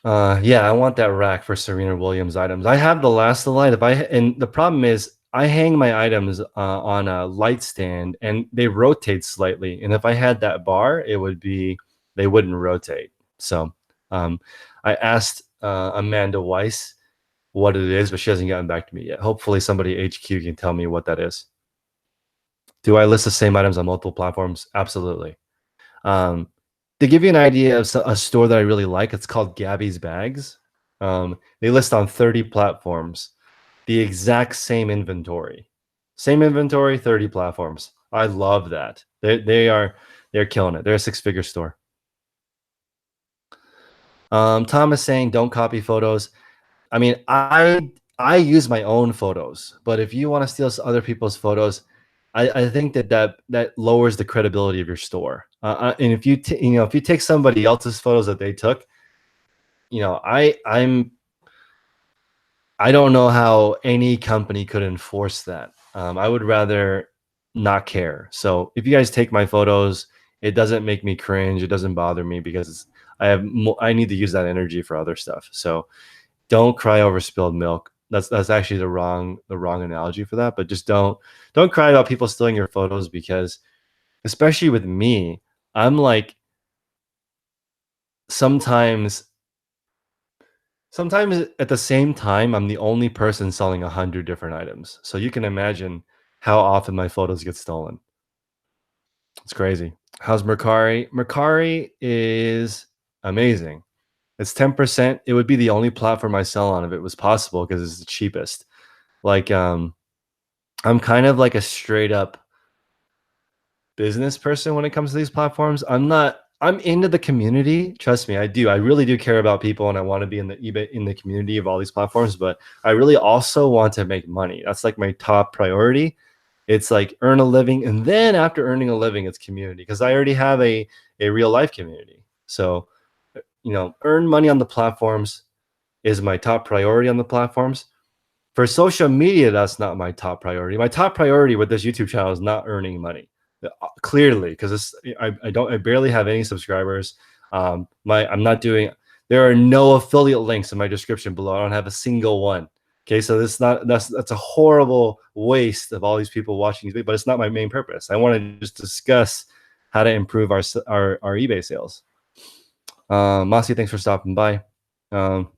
Yeah, I want that rack for Serena Williams items. I have the last of the light. If I and the problem is I hang my items on a light stand and they rotate slightly. And if I had that bar, it would be they wouldn't rotate. So um, I asked Amanda Weiss what it is, but she hasn't gotten back to me yet. Hopefully, somebody HQ can tell me what that is. Do I list the same items on multiple platforms? Absolutely. Um, to give you an idea of a store that I really like, it's called Gabby's Bags. They list on 30 platforms, the exact same inventory. Same inventory, 30 platforms. I love that. They're killing it. They're a six-figure store. Tom is saying don't copy photos. I mean, I use my own photos, but if you want to steal other people's photos, I think that lowers the credibility of your store. And if if you take somebody else's photos that they took, I don't know how any company could enforce that. I would rather not care. So if you guys take my photos, it doesn't make me cringe. It doesn't bother me because I need to use that energy for other stuff. So don't cry over spilled milk. That's actually the wrong analogy for that. But just don't cry about people stealing your photos because especially with me, I'm like sometimes sometimes at the same time I'm the only person selling 100 different items. So you can imagine how often my photos get stolen. It's crazy. How's Mercari? Mercari is amazing. It's 10%. It would be the only platform I sell on if it was possible because it's the cheapest. Like I'm kind of like a straight up business person when it comes to these platforms. I'm into the community. Trust me, I do. I really do care about people and I want to be in the eBay in the community of all these platforms, but I really also want to make money. That's like my top priority. It's like earn a living and then after earning a living it's community because I already have a real life community. So, earn money on the platforms is my top priority on the platforms. For social media, that's not my top priority. My top priority with this YouTube channel is not earning money, clearly, because I barely have any subscribers. I'm not doing. There are no affiliate links in my description below. I don't have a single one. Okay, so that's a horrible waste of all these people watching these videos, but it's not my main purpose. I want to just discuss how to improve our eBay sales. Masi, thanks for stopping by. Um,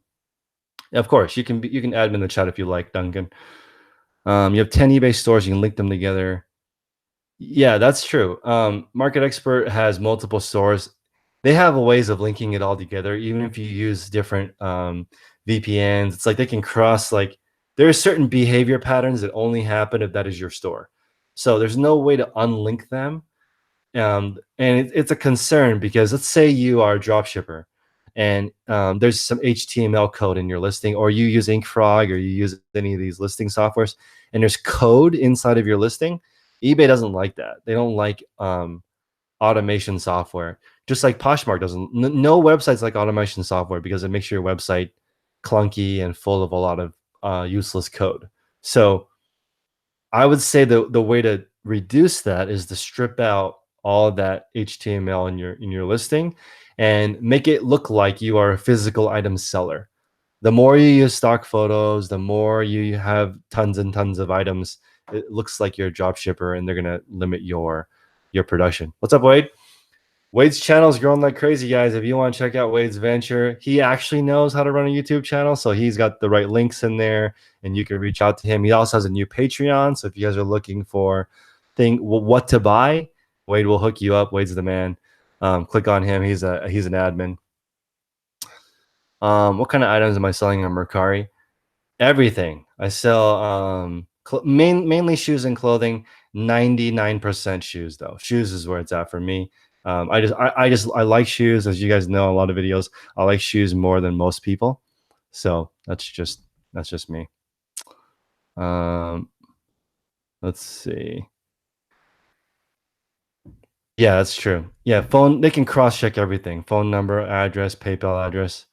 of course, you can add me in the chat if you like, Duncan. You have 10 eBay stores. You can link them together. Yeah, that's true. Market Expert has multiple stores. They have ways of linking it all together, even if you use different VPNs. It's like they can cross, like, there are certain behavior patterns that only happen if that is your store. So there's no way to unlink them. And it's a concern because let's say you are a drop shipper and there's some HTML code in your listing, or you use InkFrog, or you use any of these listing softwares, and there's code inside of your listing. eBay doesn't like that. They don't like automation software, just like Poshmark doesn't. No websites like automation software because it makes your website clunky and full of a lot of useless code. So I would say the way to reduce that is to strip out all that HTML in your listing and make it look like you are a physical item seller. The more you use stock photos, the more you have tons and tons of items, it looks like you're a drop shipper and they're gonna limit your production. What's up, Wade? Wade's channel is growing like crazy, guys. If you want to check out Wade's venture, he actually knows how to run a YouTube channel. So he's got the right links in there and you can reach out to him. He also has a new Patreon. So if you guys are looking for what to buy, Wade will hook you up. Wade's the man. Click on him. He's an admin. What kind of items am I selling on Mercari? Everything. I sell mainly shoes and clothing. 99% shoes though. Shoes is where it's at for me. I like shoes, as you guys know, a lot of videos. I like shoes more than most people. So that's just me. Um, let's see. Yeah, that's true. Yeah, they can cross check everything. Phone number, address, PayPal address.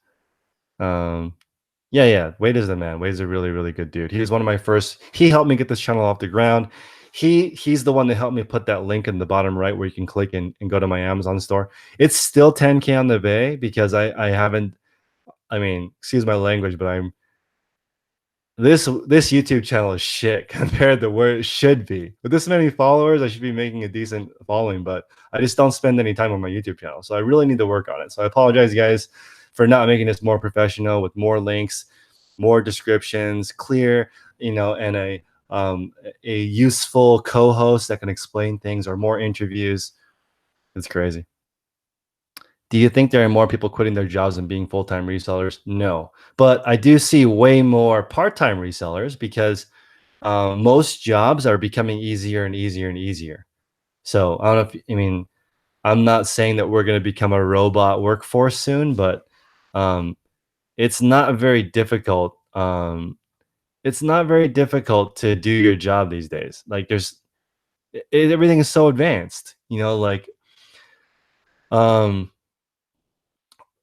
Um, Yeah, yeah. Wade is the man. Wade's a really, really good dude. He was one of my first. He helped me get this channel off the ground. He's the one that helped me put that link in the bottom right where you can click and go to my Amazon store. It's still 10K on the bay because I haven't. I mean, excuse my language, but I'm this YouTube channel is shit compared to where it should be. With this many followers, I should be making a decent following, but I just don't spend any time on my YouTube channel. So I really need to work on it. So I apologize, guys, for not making this more professional with more links, more descriptions, clear, and a useful co-host that can explain things or more interviews. It's crazy. Do you think there are more people quitting their jobs and being full-time resellers? No, but I do see way more part-time resellers because most jobs are becoming easier and easier and easier. So I don't know if I mean I'm not saying that we're going to become a robot workforce soon, but um, it's not very difficult. It's not very difficult to do your job these days. Like everything is so advanced. Like um,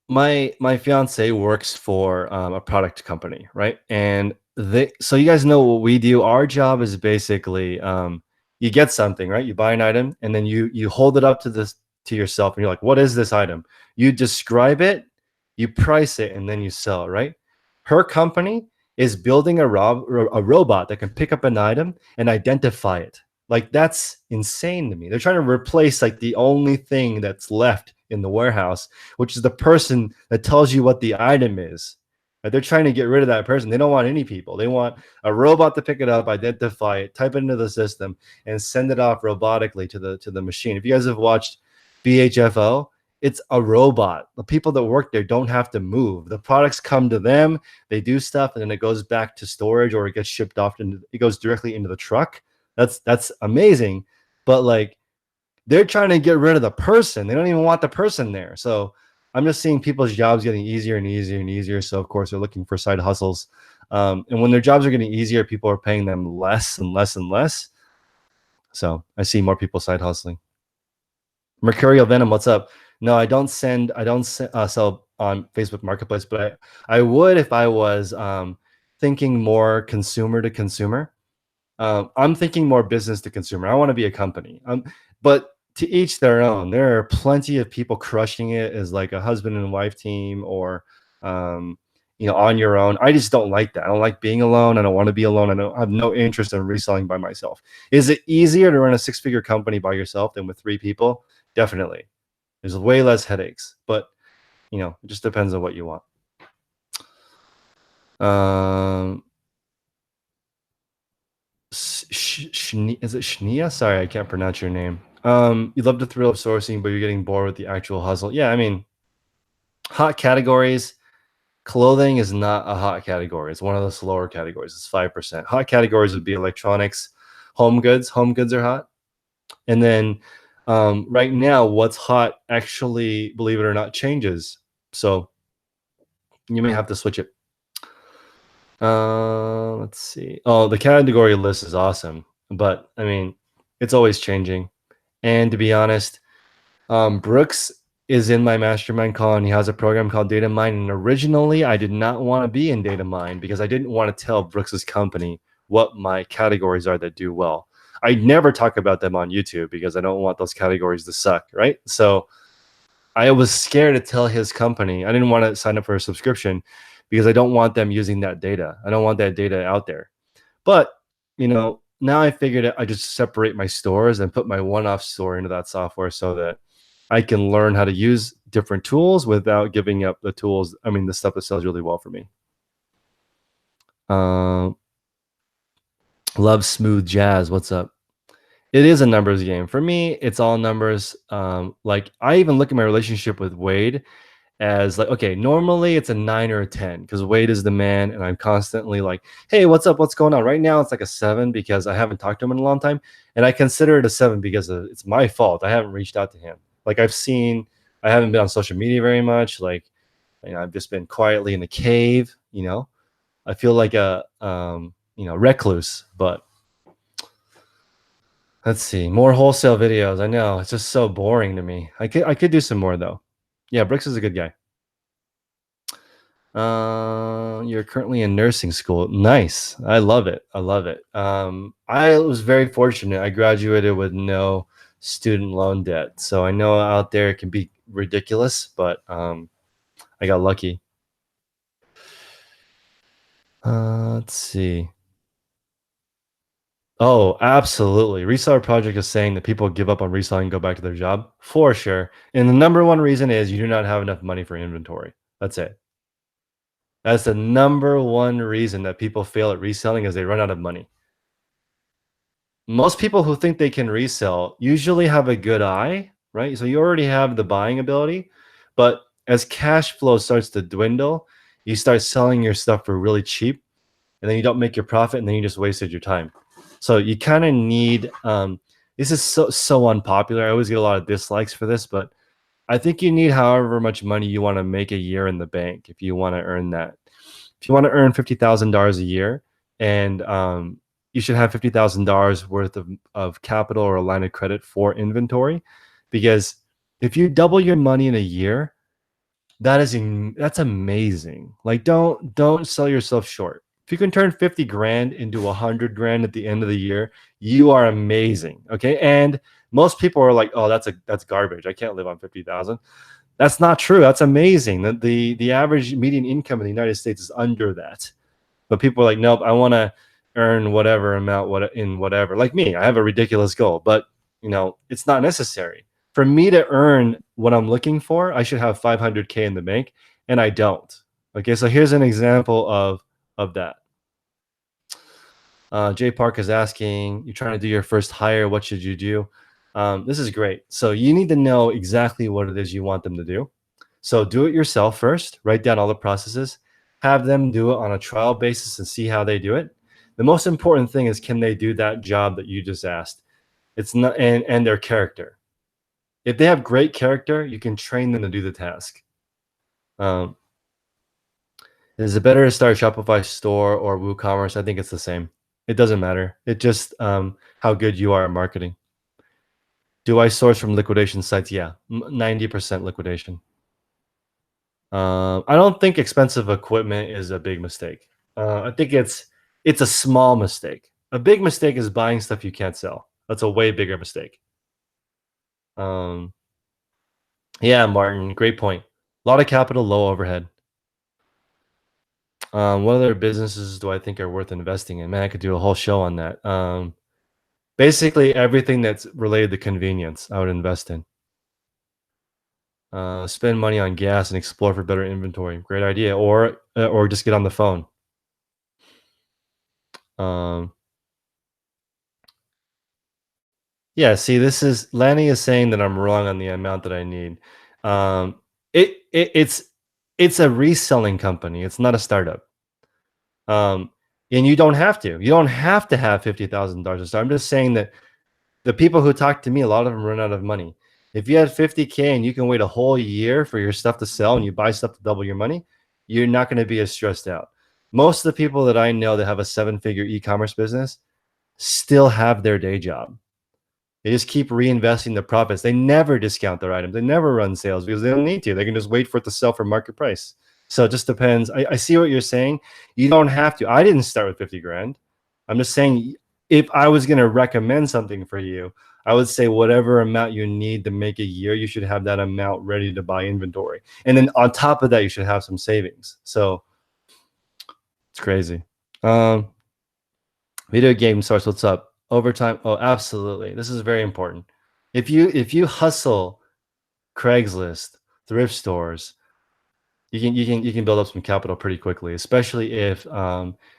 my fiance works for a product company, right? And so you guys know what we do. Our job is basically you get something, right? You buy an item and then you hold it up to yourself and you're like, what is this item? You describe it, you price it, and then you sell it, right? Her company is building a robot that can pick up an item and identify it. Like that's insane to me. They're trying to replace like the only thing that's left in the warehouse, which is the person that tells you what the item is. Right? They're trying to get rid of that person. They don't want any people. They want a robot to pick it up, identify it, type it into the system, and send it off robotically to the machine. If you guys have watched BHFO, it's a robot. The people that work there don't have to move. The products come to them, they do stuff, and then it goes back to storage or it gets shipped off and it goes directly into the truck. That's amazing. But like they're trying to get rid of the person. They don't even want the person there. So I'm just seeing people's jobs getting easier and easier and easier. So of course they're looking for side hustles. And when their jobs are getting easier, people are paying them less and less and less. So I see more people side hustling. Mercurial Venom, what's up? No, I don't sell on Facebook Marketplace, but I would if I was thinking more consumer to consumer. I'm thinking more business to consumer. I want to be a company. But to each their own. There are plenty of people crushing it as like a husband and wife team or on your own. I just don't like that. I don't like being alone. I don't want to be alone. I have no interest in reselling by myself. Is it easier to run a six-figure company by yourself than with three people? Definitely. There's way less headaches, but it just depends on what you want. Is it Shnia? Sorry, I can't pronounce your name. You love the thrill of sourcing, but you're getting bored with the actual hustle. Yeah, I mean, hot categories. Clothing is not a hot category. It's one of the slower categories. It's 5%. Hot categories would be electronics, home goods. Home goods are hot. And then right now, what's hot actually, believe it or not, changes. So you may have to switch it. Let's see. Oh, the category list is awesome, but I mean, it's always changing. And to be honest, Brooks is in my mastermind call, and he has a program called Data Mine. And originally, I did not want to be in Data Mine because I didn't want to tell Brooks's company what my categories are that do well. I never talk about them on YouTube because I don't want those categories to suck, right? So I was scared to tell his company. I didn't want to sign up for a subscription because I don't want them using that data. I don't want that data out there. But, now I figured I just separate my stores and put my one-off store into that software so that I can learn how to use different tools without giving up the tools. I mean, the stuff that sells really well for me. Love smooth jazz. What's up? It is a numbers game. For me, it's all numbers. Like I even look at my relationship with Wade as like, okay, normally it's a 9 or a 10 because Wade is the man and I'm constantly like, hey, what's up? What's going on? Right now it's like a 7 because I haven't talked to him in a long time. And I consider it a 7 because it's my fault. I haven't reached out to him. Like I haven't been on social media very much. Like, I've just been quietly in the cave, I feel like a, recluse, but let's see, more wholesale videos. I know it's just so boring to me. I could do some more though. Yeah, Brooks is a good guy. You're currently in nursing school. Nice. I love it. I love it. I was very fortunate. I graduated with no student loan debt. So I know out there it can be ridiculous, but I got lucky. Let's see. Oh, absolutely. Reseller Project is saying that people give up on reselling and go back to their job for sure. And the number one reason is you do not have enough money for inventory. That's it. That's the number one reason that people fail at reselling is they run out of money. Most people who think they can resell usually have a good eye, right? So you already have the buying ability, but as cash flow starts to dwindle, you start selling your stuff for really cheap, and then you don't make your profit, and then you just wasted your time. So you kind of need. This is so unpopular. I always get a lot of dislikes for this, but I think you need however much money you want to make a year in the bank if you want to earn that. If you want to earn $50,000 a year, and you should have $50,000 worth of capital or a line of credit for inventory, because if you double your money in a year, that's amazing. Like don't sell yourself short. If you can turn 50 grand into 100 grand at the end of the year, you are amazing. Okay. And most people are like, oh, that's garbage. I can't live on 50,000. That's not true. That's amazing. The average median income in the United States is under that. But people are like, nope, I want to earn whatever amount in whatever. Like me, I have a ridiculous goal, but it's not necessary. For me to earn what I'm looking for, I should have 500K in the bank, and I don't. Okay, so here's an example of that. Jay Park is asking, you're trying to do your first hire. What should you do? This is great. So you need to know exactly what it is you want them to do. So do it yourself first. Write down all the processes. Have them do it on a trial basis and see how they do it. The most important thing is, can they do that job that you just asked? It's not and their character. If they have great character, you can train them to do the task. Is it better to start a Shopify store or WooCommerce? I think it's the same. It doesn't matter. It just how good you are at marketing. Do I source from liquidation sites? Yeah, 90% liquidation. I don't think expensive equipment is a big mistake. I think it's a small mistake. A big mistake is buying stuff you can't sell. That's a way bigger mistake. Yeah, Martin, great point. A lot of capital, low overhead. What other businesses do I think are worth investing in? Man, I could do a whole show on that. Basically, everything that's related to convenience, I would invest in. Spend money on gas and explore for better inventory. Great idea. Or just get on the phone. Yeah, see, this is Lanny is saying that I'm wrong on the amount that I need. It's a reselling company. It's not a startup. And you don't have to. You don't have to have $50,000 to start. I'm just saying that the people who talk to me, a lot of them run out of money. If you had 50K and you can wait a whole year for your stuff to sell and you buy stuff to double your money, you're not going to be as stressed out. Most of the people that I know that have a 7-figure e-commerce business still have their day job. They just keep reinvesting the profits. They never discount their items. They never run sales because they don't need to. They can just wait for it to sell for market price. So it just depends. I see what you're saying. You don't have to. I didn't start with 50 grand. I'm just saying, if I was going to recommend something for you, I would say whatever amount you need to make a year, you should have that amount ready to buy inventory. And then on top of that, you should have some savings. So it's crazy. Video game source, what's up? Overtime. Oh, absolutely. This is very important. If you hustle Craigslist, thrift stores, you can build up some capital pretty quickly, especially if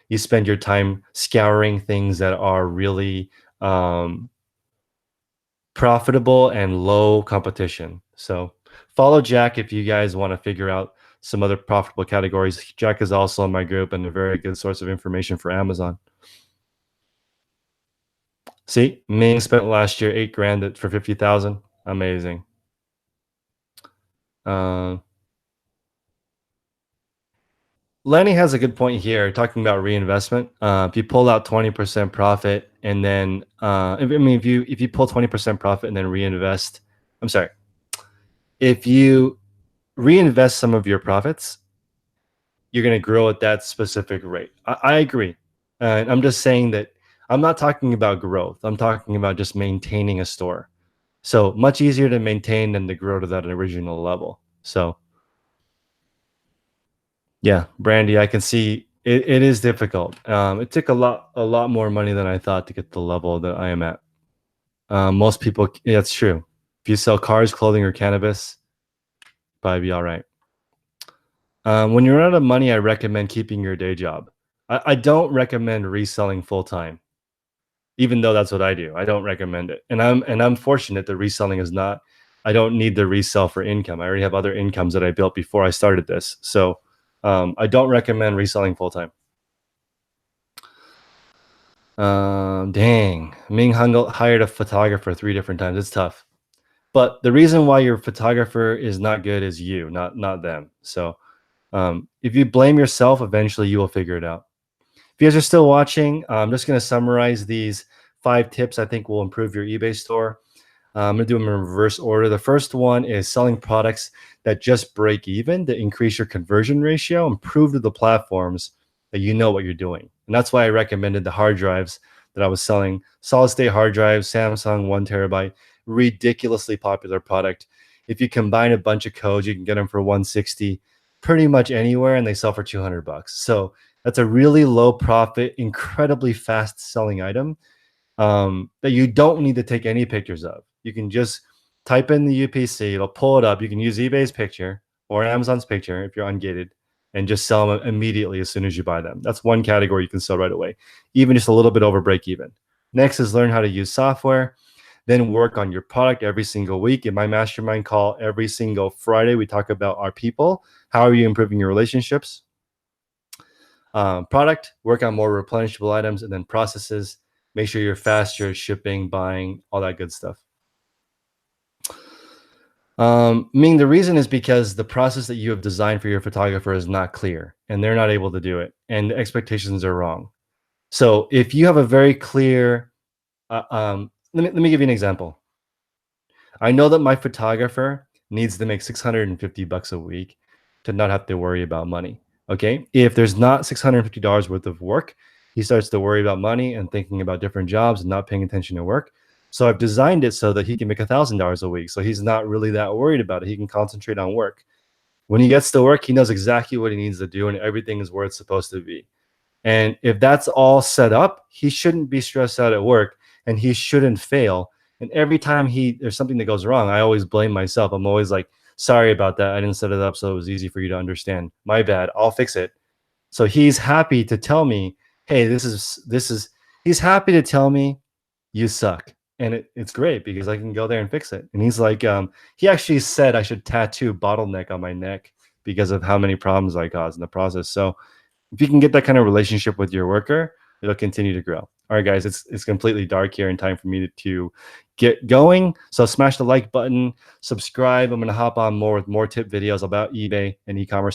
you spend your time scouring things that are really profitable and low competition. So follow Jack if you guys want to figure out some other profitable categories. Jack is also in my group and a very good source of information for Amazon. See, Ming spent last year 8 grand for 50,000. Amazing. Lenny has a good point here, talking about reinvestment. If you pull out 20% profit and then, if you pull 20% profit and then reinvest, I'm sorry, if you reinvest some of your profits, you're going to grow at that specific rate. I agree. And I'm just saying that I'm not talking about growth. I'm talking about just maintaining a store. So much easier to maintain than to grow to that original level. So yeah, Brandy, I can see it is difficult. It took a lot more money than I thought to get the level that I am at. Most people, yeah, it's true. If you sell cars, clothing, or cannabis, probably be all right. When you're out of money, I recommend keeping your day job. I don't recommend reselling full time, even though that's what I do. I don't recommend it, and I'm fortunate that reselling is not. I don't need to resell for income. I already have other incomes that I built before I started this, so I don't recommend reselling full time. Dang, Ming Hungel hired a photographer 3 different times. It's tough. But the reason why your photographer is not good is you, not them. So if you blame yourself, eventually you will figure it out. If you guys are still watching, I'm just going to summarize these 5 tips I think will improve your eBay store. I'm going to do them in reverse order. The first one is selling products that just break even to increase your conversion ratio and prove to the platforms that you know what you're doing. And that's why I recommended the hard drives that I was selling. Solid state hard drives, Samsung 1 terabyte, ridiculously popular product. If you combine a bunch of codes, you can get them for 160 pretty much anywhere, and they sell for $200. So that's a really low profit, incredibly fast selling item that you don't need to take any pictures of. You can just type in the UPC, it'll pull it up. You can use eBay's picture or Amazon's picture if you're ungated and just sell them immediately as soon as you buy them. That's one category you can sell right away, even just a little bit over break even. Next is learn how to use software, then work on your product every single week. In my mastermind call, every single Friday, we talk about our people. How are you improving your relationships? Product, work on more replenishable items, and then processes. Make sure you're faster at shipping, buying, all that good stuff. Meaning the reason is because the process that you have designed for your photographer is not clear and they're not able to do it and the expectations are wrong. So if you have a very clear, let me give you an example. I know that my photographer needs to make $650 a week to not have to worry about money. Okay. If there's not $650 worth of work, he starts to worry about money and thinking about different jobs and not paying attention to work. So I've designed it so that he can make $1,000 a week. So he's not really that worried about it. He can concentrate on work. When he gets to work, he knows exactly what he needs to do and everything is where it's supposed to be. And if that's all set up, he shouldn't be stressed out at work and he shouldn't fail. And every time there's something that goes wrong, I always blame myself. I'm always like, sorry about that. I didn't set it up so it was easy for you to understand. My bad. I'll fix it. So he's happy to tell me, hey, he's happy to tell me you suck. And it's great because I can go there and fix it. And he's like, he actually said I should tattoo bottleneck on my neck because of how many problems I caused in the process. So if you can get that kind of relationship with your worker, it'll continue to grow. All right, guys, it's completely dark here and time for me to get going. So smash the like button, subscribe. I'm going to hop on more with more tip videos about eBay and e-commerce